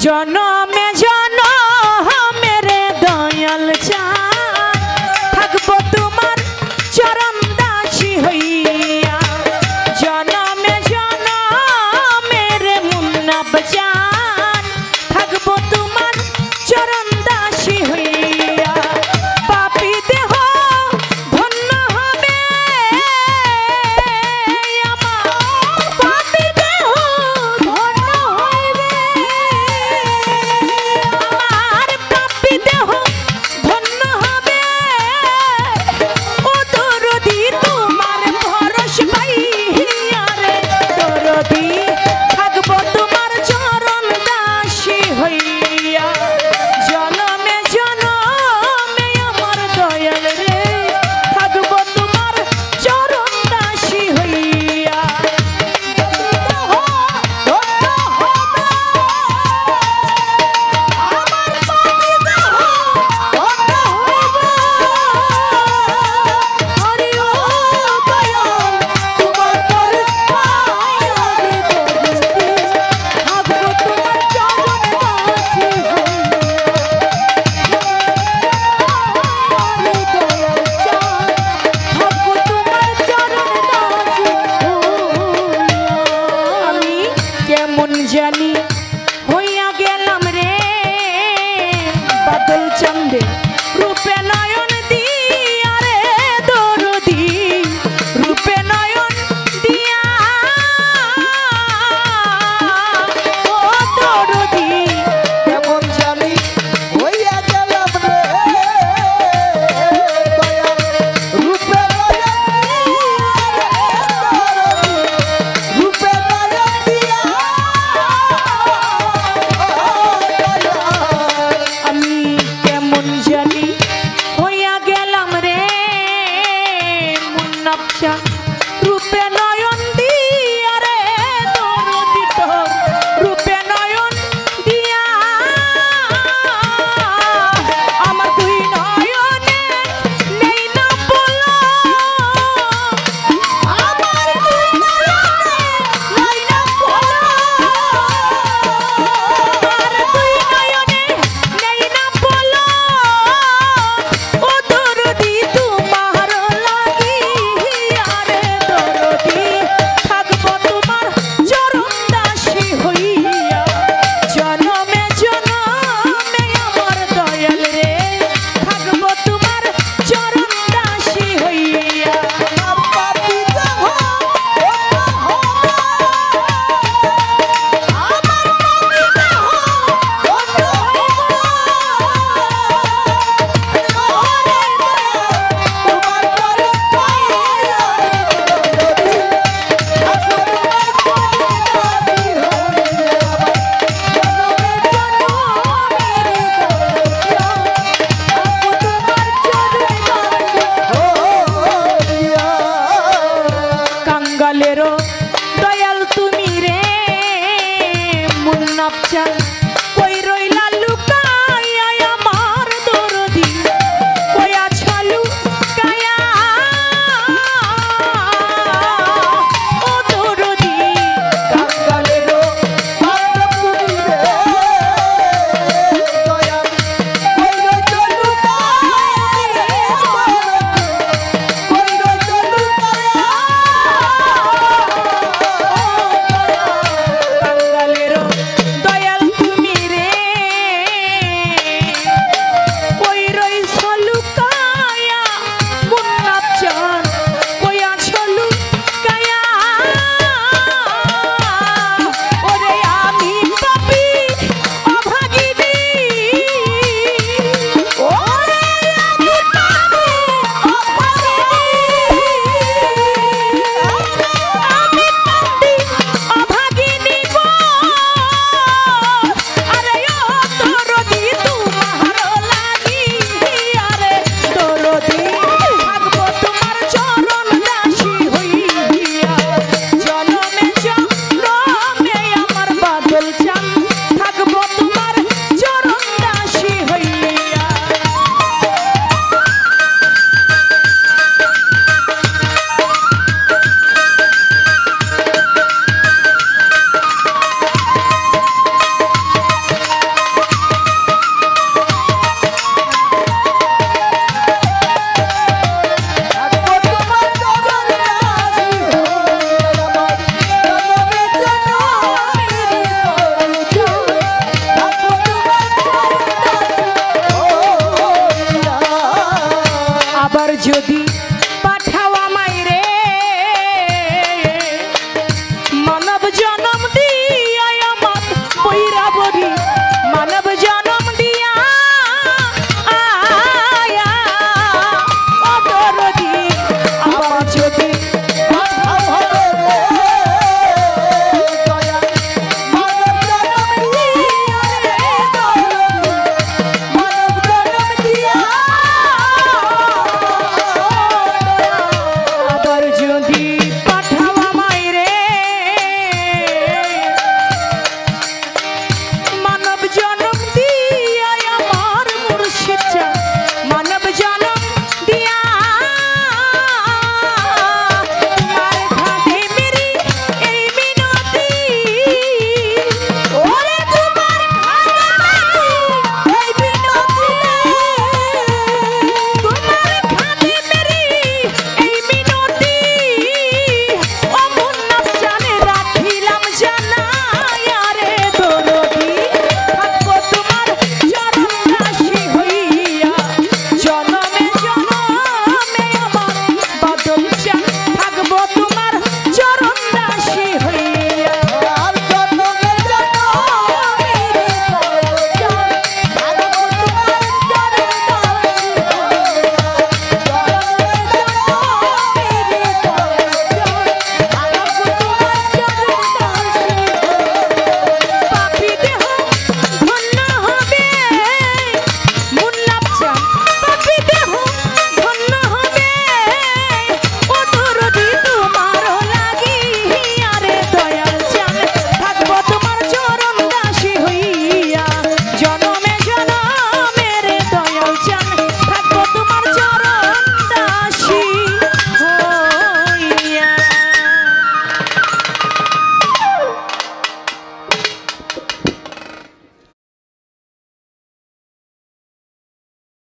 জনমে জনমেরে দয়াল চাঁদ থাকবো তোমার চরণ দাসী হইয়া। জনমে জনমেরে মুন্নাফ চাঁদ থাকবো তোমার চরণ দাসী হইয়া। পাপী দেহ ধন্য হবে আমার, পাপী দেহ ধন্য হইবে আমার, পাপী দেহ ধন্য হবে। ও দরদি তোমার ভরস পাইয়া রে দরদি থাকবো তোমার চরণ দাসী হইয়া। জনমে জনমে আমার দয়াল রে থাকবো তোমার চরণ দাসী হইয়া। আমি কেমন জানি হইয়া গেলাম রে বাদল চন্দ্রে রূপে নয়ন দিয়া রে দরদি রূপে নয়ন দিয়া। ও দরদি কেমন জানি হইয়া গেলাম রে দয়াল রূপে রূপে দিয়া। আমি কেমন জানি হইয়া গেলাম রে মুন্নাফ চাঁদ রূপে নয়ন দিয়া রে দরদি তোর রূপে নয়ন দিয়া। আমার দুই নয়নে নেই না পলক, আমার দুই নয়নে নেই না পলক, আমার দুই নয়নে নেই না পলক। ও দরদি তোমার লাগিয়া রে দরদি থাকবো তোমার চরণ দাসী হইয়া। জনমে জনমে আমার দয়াল রে থাকবো তোমার চরণ দাসী হইয়া। আমার পাপী দেহ আমার পাপী দেহ তোমার পরে পাইয়া কাঙ্গালেরও দয়াল তুমি রে মুন্নাফ চাঁদ